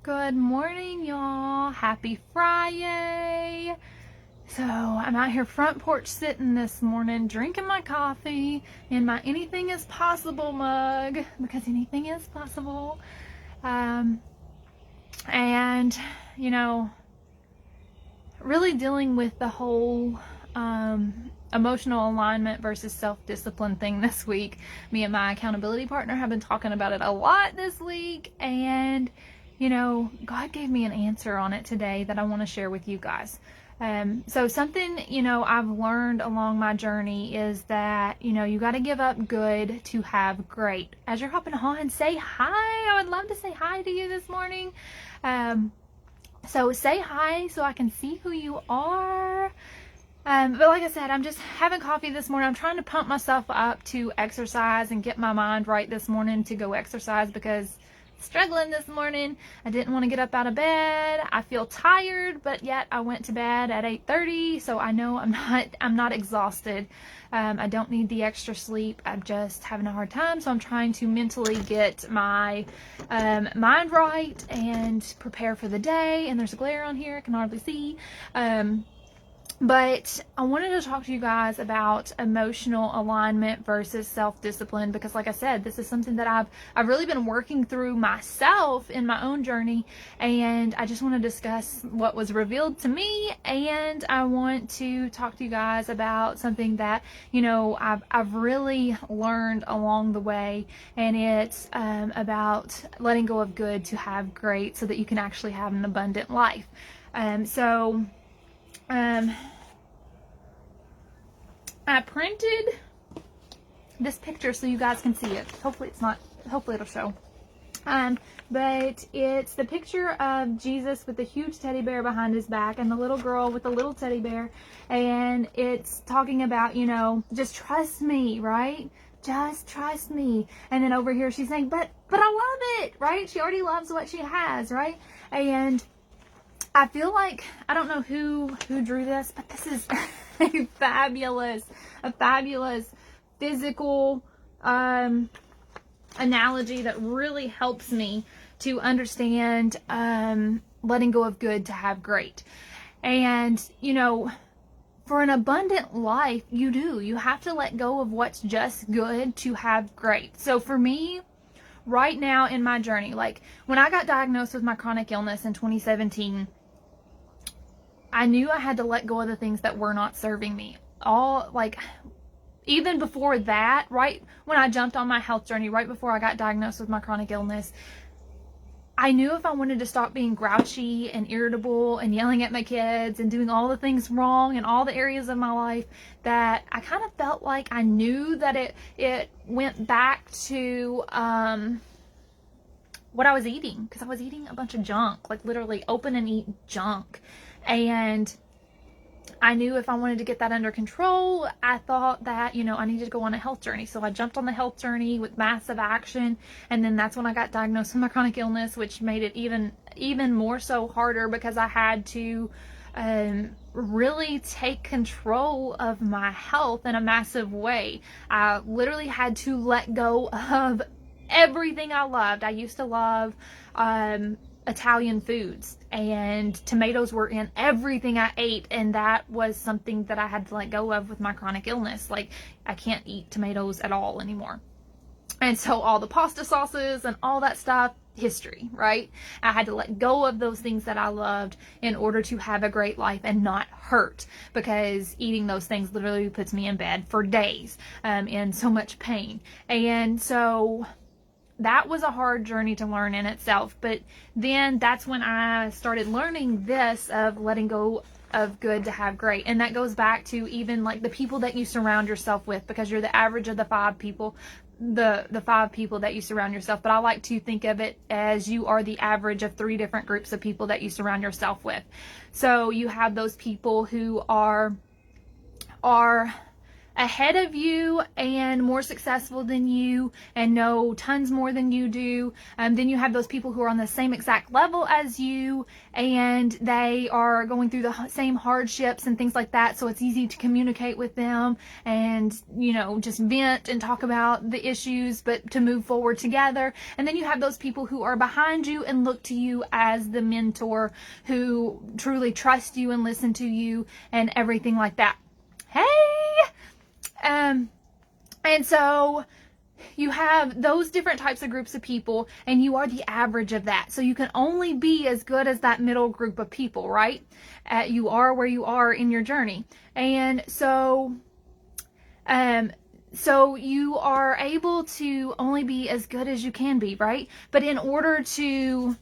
Good morning, y'all. Happy Friday. So I'm out here front porch sitting this morning, drinking my coffee in my anything is possible mug, because anything is possible. And, really dealing with the whole emotional alignment versus self-discipline thing this week. Me and my accountability partner have been talking about it a lot this week, and God gave me an answer on it today that I want to share with you guys. So something, I've learned along my journey is that, you got to give up good to have great. As you're hopping on, say hi. I would love to say hi to you this morning. So say hi so I can see who you are. But like I said, I'm just having coffee this morning. I'm trying to pump myself up to exercise and get my mind right this morning to go exercise, because struggling this morning. I didn't want to get up out of bed. I feel tired, but yet I went to bed at 8:30, so I know I'm not exhausted. I don't need the extra sleep. I'm just having a hard time, so I'm trying to mentally get my mind right and prepare for the day. And there's a glare on here, I can hardly see. But I wanted to talk to you guys about emotional alignment versus self-discipline, because like I said, this is something that I've really been working through myself in my own journey, and I just want to discuss what was revealed to me, and I want to talk to you guys about something that, I've really learned along the way, and it's about letting go of good to have great, so that you can actually have an abundant life. I printed this picture so you guys can see it. Hopefully it'll show. But it's the picture of Jesus with the huge teddy bear behind his back and the little girl with the little teddy bear. And it's talking about, just trust me, right? Just trust me. And then over here she's saying, but I love it, right? She already loves what she has, right? And I feel like, I don't know who drew this, but this is a fabulous physical analogy that really helps me to understand letting go of good to have great. And, for an abundant life, you have to let go of what's just good to have great. So for me, right now in my journey, like when I got diagnosed with my chronic illness in 2017, I knew I had to let go of the things that were not serving me. Even before that, right when I jumped on my health journey, right before I got diagnosed with my chronic illness, I knew if I wanted to stop being grouchy and irritable and yelling at my kids and doing all the things wrong in all the areas of my life, that I kind of felt like I knew that it went back to what I was eating, because I was eating a bunch of junk, like literally open and eat junk. And I knew if I wanted to get that under control, I thought that, I needed to go on a health journey. So I jumped on the health journey with massive action. And then that's when I got diagnosed with my chronic illness, which made it even more so harder, because I had to really take control of my health in a massive way. I literally had to let go of everything I loved. I used to love Italian foods, and tomatoes were in everything I ate, and that was something that I had to let go of with my chronic illness. Like, I can't eat tomatoes at all anymore. And so all the pasta sauces and all that stuff, history, right? I had to let go of those things that I loved in order to have a great life and not hurt, because eating those things literally puts me in bed for days in so much pain. And so that was a hard journey to learn in itself. But then that's when I started learning this of letting go of good to have great. And that goes back to even like the people that you surround yourself with, because you're the average of the five people that you surround yourself. But I like to think of it as you are the average of 3 different groups of people that you surround yourself with. So you have those people who are ahead of you and more successful than you and know tons more than you do. Then you have those people who are on the same exact level as you, and they are going through the same hardships and things like that. So it's easy to communicate with them and, just vent and talk about the issues, but to move forward together. And then you have those people who are behind you and look to you as the mentor, who truly trust you and listen to you and everything like that. Hey! And so you have those different types of groups of people, and you are the average of that. So you can only be as good as that middle group of people, right? You are where you are in your journey. And so you are able to only be as good as you can be, right? But in order to,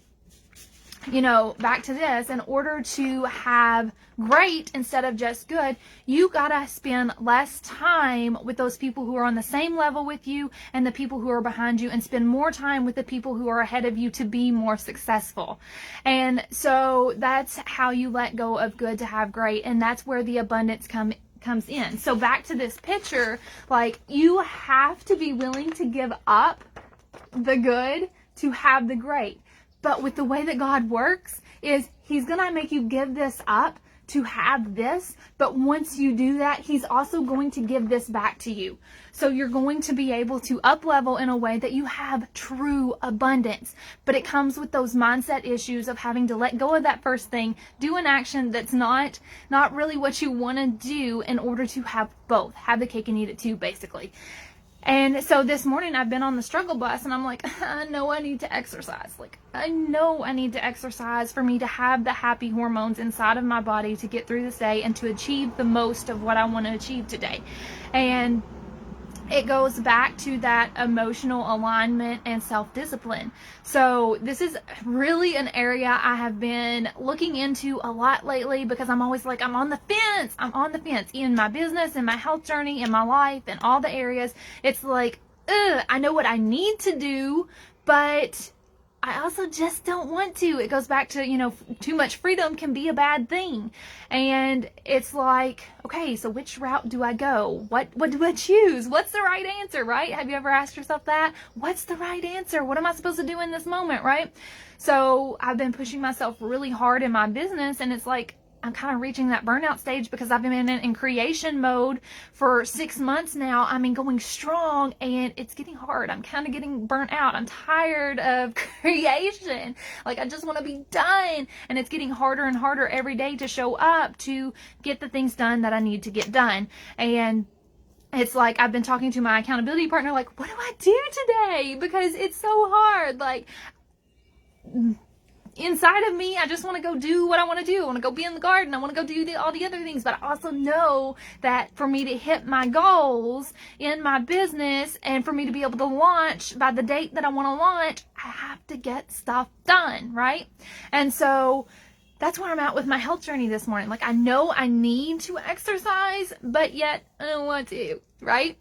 back to this, in order to have great instead of just good, you gotta spend less time with those people who are on the same level with you and the people who are behind you, and spend more time with the people who are ahead of you to be more successful. And so that's how you let go of good to have great, and that's where the abundance comes in. So back to this picture, like, you have to be willing to give up the good to have the great. But with the way that God works is He's going to make you give this up to have this. But once you do that, He's also going to give this back to you. So you're going to be able to up level in a way that you have true abundance. But it comes with those mindset issues of having to let go of that first thing, do an action that's not really what you want to do in order to have both. Have the cake and eat it too, basically. And so this morning I've been on the struggle bus, and I'm like, I know I need to exercise. Like, I know I need to exercise for me to have the happy hormones inside of my body to get through this day and to achieve the most of what I want to achieve today. And it goes back to that emotional alignment and self-discipline. So this is really an area I have been looking into a lot lately, because I'm always like, I'm on the fence. I'm on the fence in my business, in my health journey, in my life, in all the areas. It's like, I know what I need to do, but I also just don't want to. It goes back to, too much freedom can be a bad thing. And it's like, okay, so which route do I go? What do I choose? What's the right answer, right? Have you ever asked yourself that? What's the right answer? What am I supposed to do in this moment, right? So I've been pushing myself really hard in my business, and it's like, I'm kind of reaching that burnout stage because I've been in creation mode for 6 months now. I mean, going strong, and it's getting hard. I'm kind of getting burnt out. I'm tired of creation. Like, I just want to be done. And it's getting harder and harder every day to show up to get the things done that I need to get done. And it's like, I've been talking to my accountability partner, like, what do I do today? Because it's so hard. Like, inside of me, I just want to go do what I want to do. I want to go be in the garden. I want to go do all the other things. But I also know that for me to hit my goals in my business and for me to be able to launch by the date that I want to launch, I have to get stuff done, right? And so that's where I'm at with my health journey this morning. Like, I know I need to exercise, but yet I don't want to, right?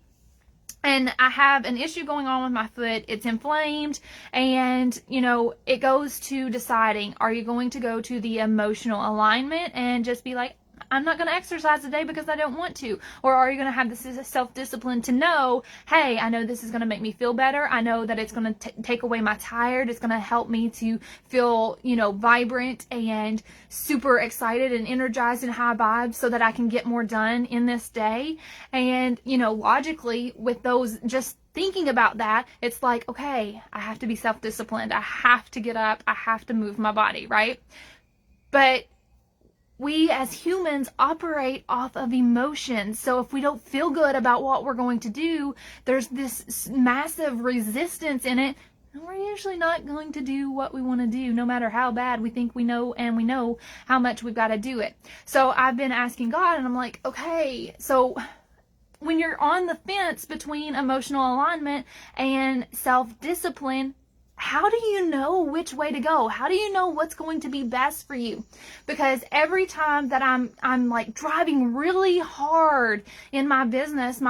And I have an issue going on with my foot. It's inflamed, and, it goes to deciding, are you going to go to the emotional alignment and just be like, I'm not going to exercise today because I don't want to? Or are you going to have this self-discipline to know, hey, I know this is going to make me feel better. I know that it's going to take away my tired. It's going to help me to feel, vibrant and super excited and energized and high vibes so that I can get more done in this day. And, logically, with those, just thinking about that, it's like, okay, I have to be self-disciplined. I have to get up. I have to move my body, right? But we as humans operate off of emotions. So if we don't feel good about what we're going to do, there's this massive resistance in it, and we're usually not going to do what we want to do, no matter how bad we think we know, and we know how much we've got to do it. So I've been asking God, and I'm like, okay, so when you're on the fence between emotional alignment and self-discipline, how do you know which way to go? How do you know what's going to be best for you? Because every time that I'm like driving really hard in my business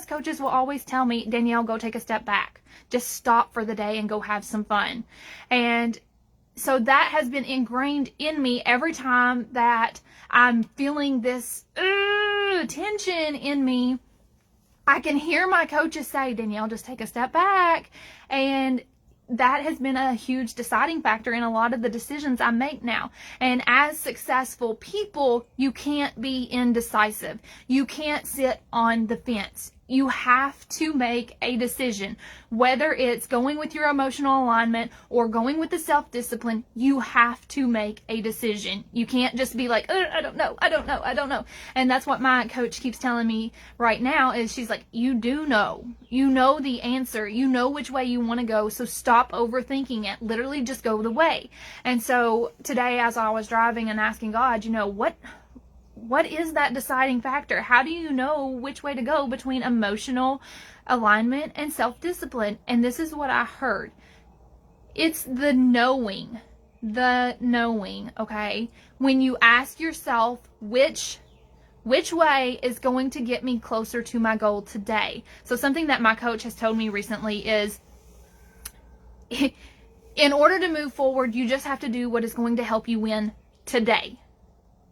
coaches will always tell me, Danielle, go take a step back. Just stop for the day and go have some fun. And so that has been ingrained in me every time that I'm feeling this tension in me. I can hear my coaches say, Danielle, just take a step back. And that has been a huge deciding factor in a lot of the decisions I make now. And as successful people, you can't be indecisive. You can't sit on the fence. You have to make a decision. Whether it's going with your emotional alignment or going with the self-discipline, you have to make a decision. You can't just be like, I don't know. And that's what my coach keeps telling me right now is she's like, you do know. You know the answer. You know which way you want to go. So stop overthinking it. Literally just go the way. And so today as I was driving and asking God, what is that deciding factor? How do you know which way to go between emotional alignment and self-discipline? And this is what I heard. It's the knowing, okay? When you ask yourself which way is going to get me closer to my goal today. So something that my coach has told me recently is, in order to move forward, you just have to do what is going to help you win today.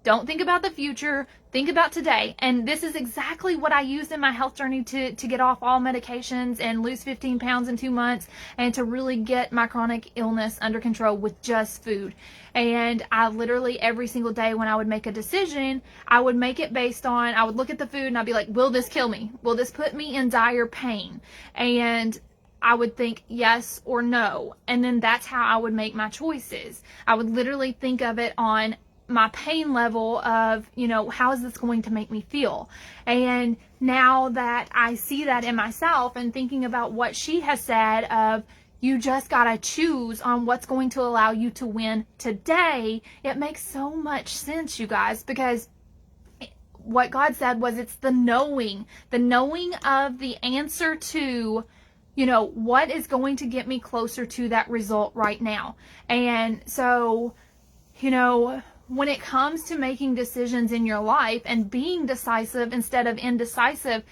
Don't think about the future. Think about today. And this is exactly what I used in my health journey to get off all medications and lose 15 pounds in 2 months and to really get my chronic illness under control with just food. And I literally every single day when I would make a decision, I would make it based on, I would look at the food and I'd be like, will this kill me? Will this put me in dire pain? And I would think yes or no. And then that's how I would make my choices. I would literally think of it on my pain level of, how is this going to make me feel? And now that I see that in myself and thinking about what she has said of, you just gotta choose on what's going to allow you to win today, it makes so much sense, you guys, because what God said was it's the knowing of the answer to, what is going to get me closer to that result right now. And so, when it comes to making decisions in your life and being decisive instead of indecisive,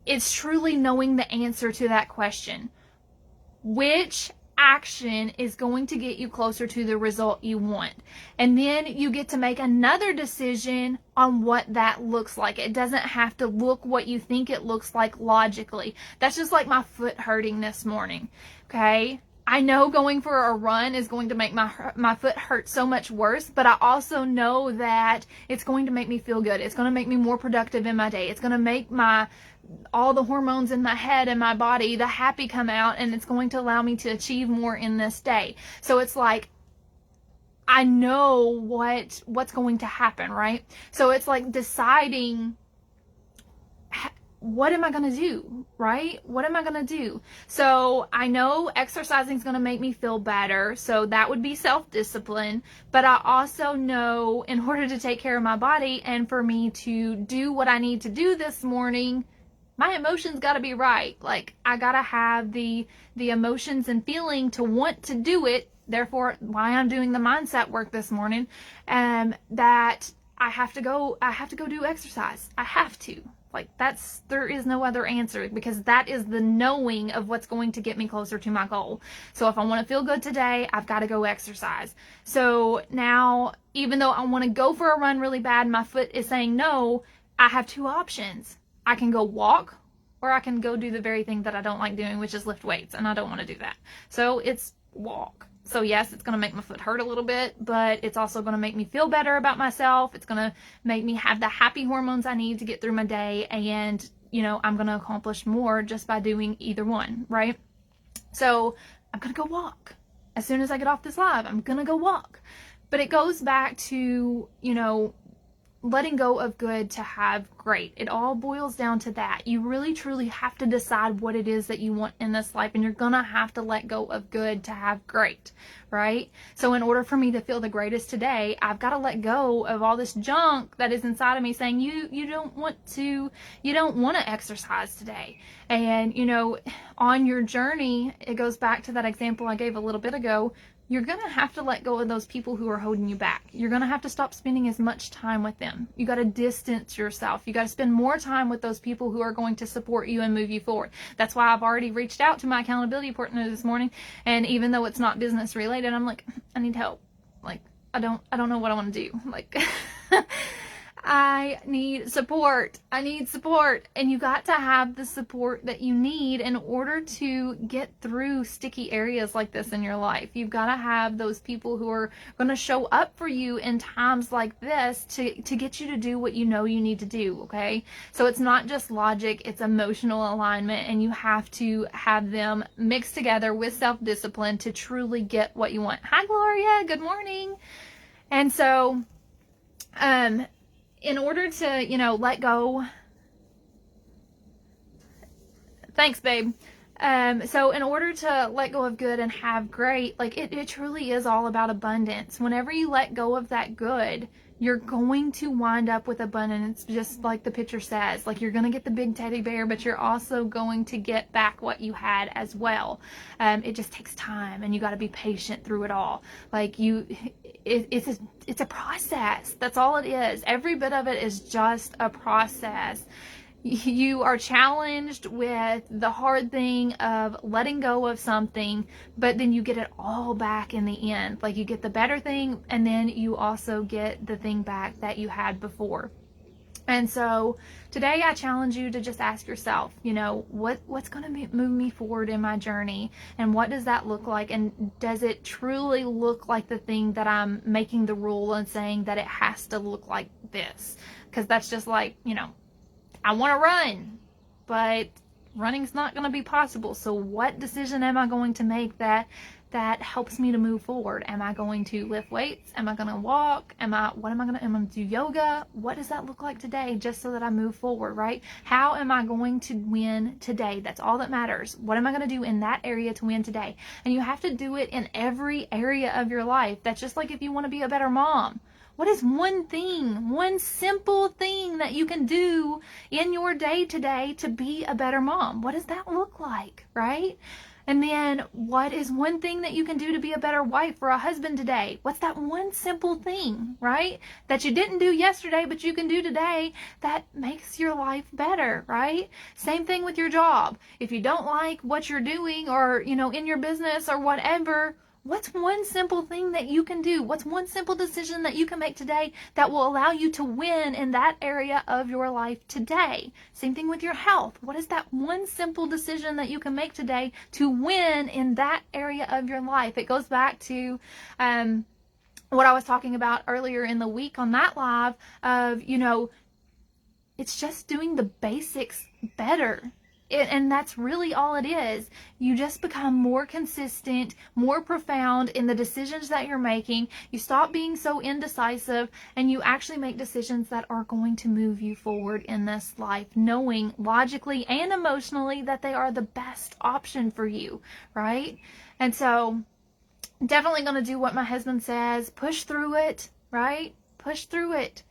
it's truly knowing the answer to that question. Which action is going to get you closer to the result you want? And then you get to make another decision on what that looks like. It doesn't have to look what you think it looks like logically. That's just like my foot hurting this morning. Okay? I know going for a run is going to make my foot hurt so much worse, but I also know that it's going to make me feel good. It's going to make me more productive in my day. It's going to make all the hormones in my head and my body, the happy come out, and it's going to allow me to achieve more in this day. So it's like, I know what's going to happen, right? So it's like deciding, what am I going to do, right? What am I going to do? So I know exercising is going to make me feel better. So that would be self-discipline. But I also know in order to take care of my body and for me to do what I need to do this morning, my emotions got to be right. Like, I got to have the emotions and feeling to want to do it. Therefore, why I'm doing the mindset work this morning, that I have to go do exercise. I have to. Like, there is no other answer, because that is the knowing of what's going to get me closer to my goal. So if I want to feel good today, I've got to go exercise. So now, even though I want to go for a run really bad, my foot is saying no, I have two options. I can go walk, or I can go do the very thing that I don't like doing, which is lift weights, and I don't want to do that. So it's walk. So yes, it's going to make my foot hurt a little bit, but it's also going to make me feel better about myself. It's going to make me have the happy hormones I need to get through my day. And, I'm going to accomplish more just by doing either one, right? So I'm going to go walk. As soon as I get off this live, I'm going to go walk. But it goes back to, letting go of good to have great. It all boils down to that. You really truly have to decide what it is that you want in this life, and you're gonna have to let go of good to have great, right? So in order for me to feel the greatest today, I've got to let go of all this junk that is inside of me saying you don't want to exercise today. And on your journey, it goes back to that example I gave a little bit ago. You're going to have to let go of those people who are holding you back. You're going to have to stop spending as much time with them. You got to distance yourself. You got to spend more time with those people who are going to support you and move you forward. That's why I've already reached out to my accountability partner this morning. And even though it's not business related, I'm like, I need help. Like, I don't know what I want to do. Like, I need support. I need support. And you got to have the support that you need in order to get through sticky areas like this in your life. You've got to have those people who are going to show up for you in times like this to get you to do what you know you need to do, okay? So it's not just logic, it's emotional alignment, and you have to have them mixed together with self-discipline to truly get what you want. Hi, Gloria. Good morning. And so, in order to, let go. Thanks, babe. So in order to let go of good and have great, like it truly is all about abundance. Whenever you let go of that good, you're going to wind up with abundance, just like the picture says. Like, you're going to get the big teddy bear, but you're also going to get back what you had as well. It just takes time, and you got to be patient through it all. Like, it's a process. That's all it is. Every bit of it is just a process. You are challenged with the hard thing of letting go of something, but then you get it all back in the end. Like, you get the better thing, and then you also get the thing back that you had before. And so today I challenge you to just ask yourself, what's going to move me forward in my journey, and what does that look like, and does it truly look like the thing that I'm making the rule and saying that it has to look like this? Because that's just like, I want to run, but running's not going to be possible. So what decision am I going to make that helps me to move forward? Am I going to lift weights? Am I going to walk? Am I going to do yoga? What does that look like today, just so that I move forward, right? How am I going to win today? That's all that matters. What am I going to do in that area to win today? And you have to do it in every area of your life. That's just like if you want to be a better mom. What is one thing, one simple thing that you can do in your day today to be a better mom? What does that look like, right? And then what is one thing that you can do to be a better wife or a husband today? What's that one simple thing, right? That you didn't do yesterday, but you can do today that makes your life better, right? Same thing with your job. If you don't like what you're doing, or, in your business or whatever, what's one simple thing that you can do? What's one simple decision that you can make today that will allow you to win in that area of your life today? Same thing with your health. What is that one simple decision that you can make today to win in that area of your life? It goes back to what I was talking about earlier in the week on that live of, it's just doing the basics better. And that's really all it is. You just become more consistent, more profound in the decisions that you're making. You stop being so indecisive, and you actually make decisions that are going to move you forward in this life, knowing logically and emotionally that they are the best option for you, right? And so definitely going to do what my husband says. Push through it, right? Push through it.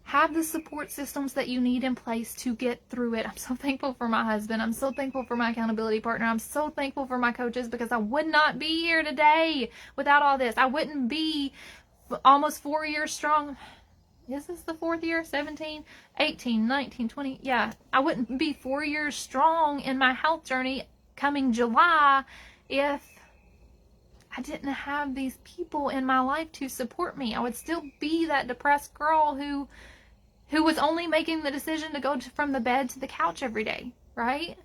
Have the support systems that you need in place to get through it. I'm so thankful for my husband. I'm so thankful for my accountability partner. I'm so thankful for my coaches, because I would not be here today without all this. I wouldn't be almost 4 years strong. Is this the fourth year? 17, 18, 19, 20. Yeah, I wouldn't be 4 years strong in my health journey coming July if I didn't have these people in my life to support me. I would still be that depressed girl who was only making the decision to go from the bed to the couch every day, right?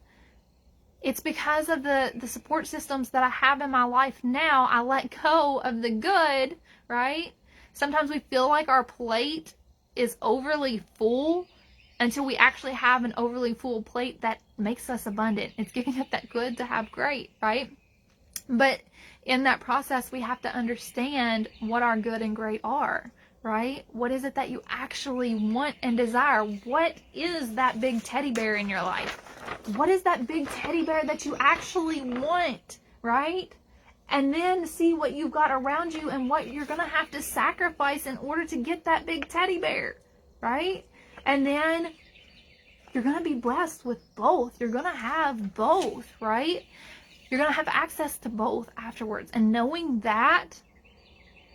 It's because of the support systems that I have in my life now. I let go of the good, right? Sometimes we feel like our plate is overly full until we actually have an overly full plate that makes us abundant. It's giving us that good to have great, right? But in that process, we have to understand what our good and great are, right? What is it that you actually want and desire? What is that big teddy bear in your life? What is that big teddy bear that you actually want, right? And then see what you've got around you and what you're going to have to sacrifice in order to get that big teddy bear, right? And then you're going to be blessed with both. You're going to have both, right? You're going to have access to both afterwards. And knowing that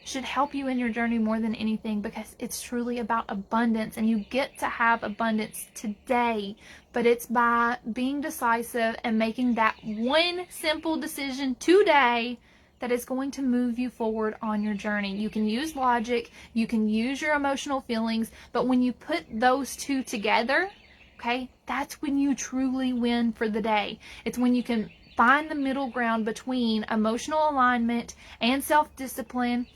should help you in your journey more than anything, because it's truly about abundance, and you get to have abundance today. But it's by being decisive and making that one simple decision today that is going to move you forward on your journey. You can use logic, you can use your emotional feelings, but when you put those two together, okay, that's when you truly win for the day. It's when you can find the middle ground between emotional alignment and self-discipline,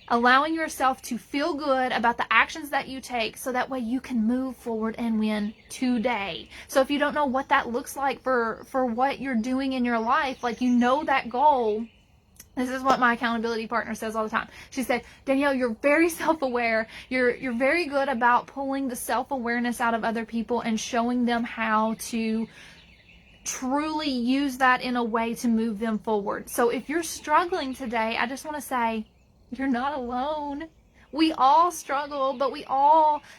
allowing yourself to feel good about the actions that you take, so that way you can move forward and win today. So if you don't know what that looks like for what you're doing in your life, like, you know, that goal. This is what my accountability partner says all the time. She said, Danielle, you're very self-aware. You're very good about pulling the self-awareness out of other people and showing them how to truly use that in a way to move them forward. So if you're struggling today, I just want to say, you're not alone. We all struggle, but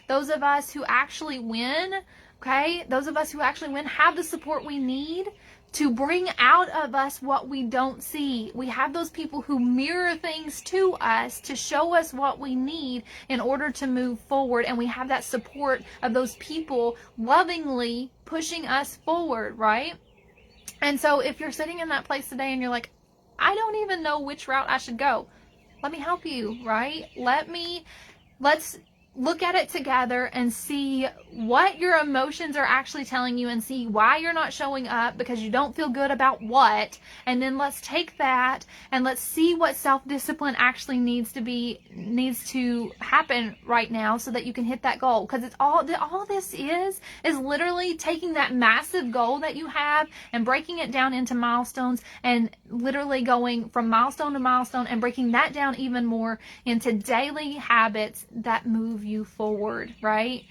those of us who actually win, okay, those of us who actually win have the support we need to bring out of us what we don't see. We have those people who mirror things to us to show us what we need in order to move forward. And we have that support of those people lovingly pushing us forward, right? And so if you're sitting in that place today and you're like, I don't even know which route I should go, let me help you, right? Let's look at it together and see what your emotions are actually telling you, and see why you're not showing up because you don't feel good about what. And then let's take that and let's see what self-discipline actually needs to happen right now so that you can hit that goal. Because it's all this is literally taking that massive goal that you have and breaking it down into milestones, and literally going from milestone to milestone and breaking that down even more into daily habits that move you forward, right?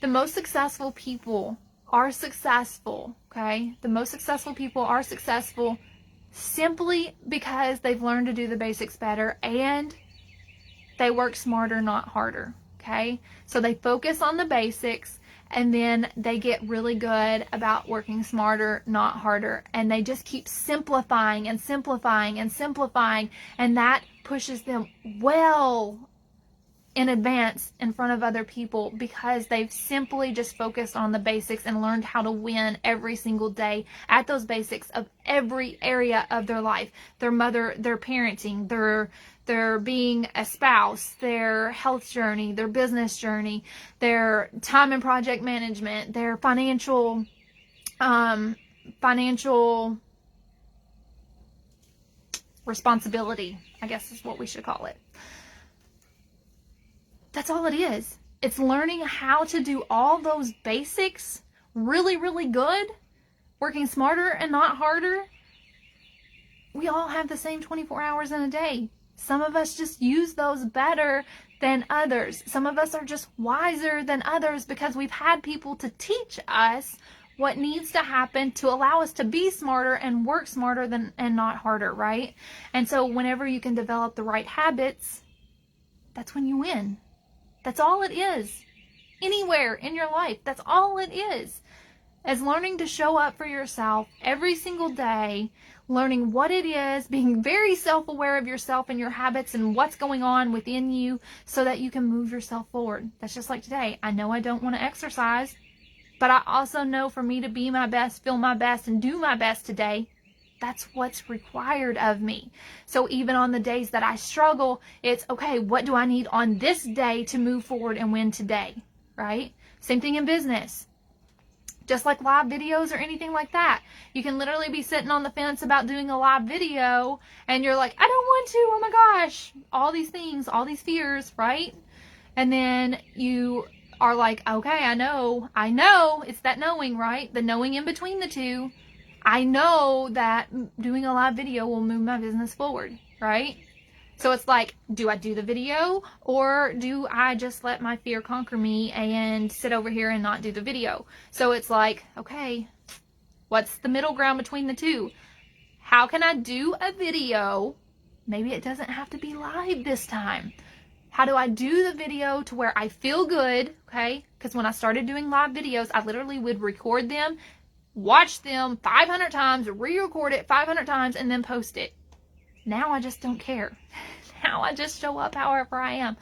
The most successful people are successful, okay? The most successful people are successful simply because they've learned to do the basics better, and they work smarter, not harder, okay? So they focus on the basics, and then they get really good about working smarter, not harder. And they just keep simplifying and simplifying and simplifying, and that pushes them well in advance in front of other people, because they've simply just focused on the basics and learned how to win every single day at those basics of every area of their life. Their parenting, their being a spouse, their health journey, their business journey, their time and project management, their financial responsibility, I guess is what we should call it. That's all it is. It's learning how to do all those basics really, really good, working smarter and not harder. We all have the same 24 hours in a day. Some of us just use those better than others. Some of us are just wiser than others because we've had people to teach us what needs to happen to allow us to be smarter and work smarter and not harder, right? And so whenever you can develop the right habits, that's when you win. That's all it is. Anywhere in your life, that's all it is. As learning to show up for yourself every single day, learning what it is, being very self-aware of yourself and your habits and what's going on within you so that you can move yourself forward. That's just like today. I know I don't want to exercise, but I also know for me to be my best, feel my best, and do my best today, that's what's required of me. So even on the days that I struggle, it's okay, what do I need on this day to move forward and win today, right? Same thing in business. Just like live videos or anything like that. You can literally be sitting on the fence about doing a live video and you're like, I don't want to, oh my gosh. All these things, all these fears, right? And then you are like, okay, I know. It's that knowing, right? The knowing in between the two. I know that doing a live video will move my business forward, right? So it's like, do I do the video, or do I just let my fear conquer me and sit over here and not do the video? So it's like, okay, what's the middle ground between the two? How can I do a video? Maybe it doesn't have to be live this time. How do I do the video to where I feel good, okay? Because when I started doing live videos, I literally would record them, watch them 500 times, re-record it 500 times, and then post it. Now I just don't care. Now I just show up however I am.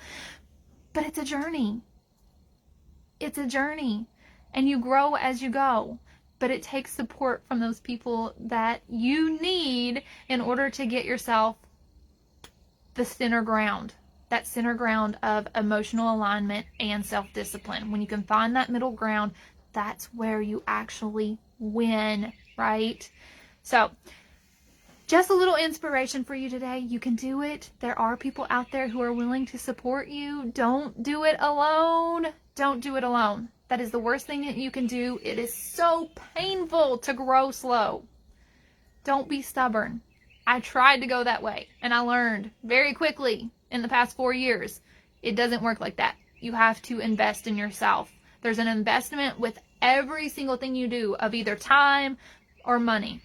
But it's a journey. It's a journey. And you grow as you go. But it takes support from those people that you need in order to get yourself the center ground. That center ground of emotional alignment and self-discipline. When you can find that middle ground, that's where you actually win, right? So, just a little inspiration for you today. You can do it. There are people out there who are willing to support you. Don't do it alone. Don't do it alone. That is the worst thing that you can do. It is so painful to grow slow. Don't be stubborn. I tried to go that way, and I learned very quickly in the past 4 years, it doesn't work like that. You have to invest in yourself. There's an investment with every single thing you do of either time or money.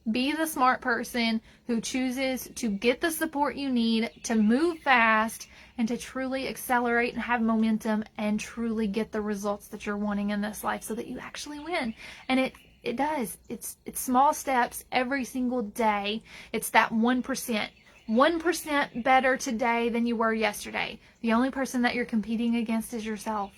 Be the smart person who chooses to get the support you need to move fast and to truly accelerate and have momentum and truly get the results that you're wanting in this life so that you actually win. And it does. It's small steps every single day. It's that 1%. 1% better today than you were yesterday. The only person that you're competing against is yourself.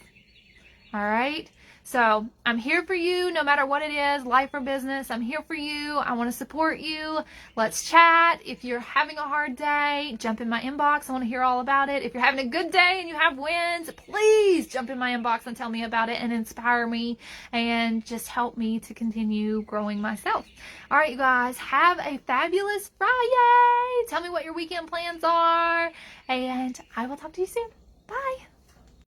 All right? So I'm here for you no matter what it is, life or business. I'm here for you. I want to support you. Let's chat. If you're having a hard day, jump in my inbox. I want to hear all about it. If you're having a good day and you have wins, please jump in my inbox and tell me about it and inspire me and just help me to continue growing myself. All right, you guys, have a fabulous Friday. Tell me what your weekend plans are, and I will talk to you soon.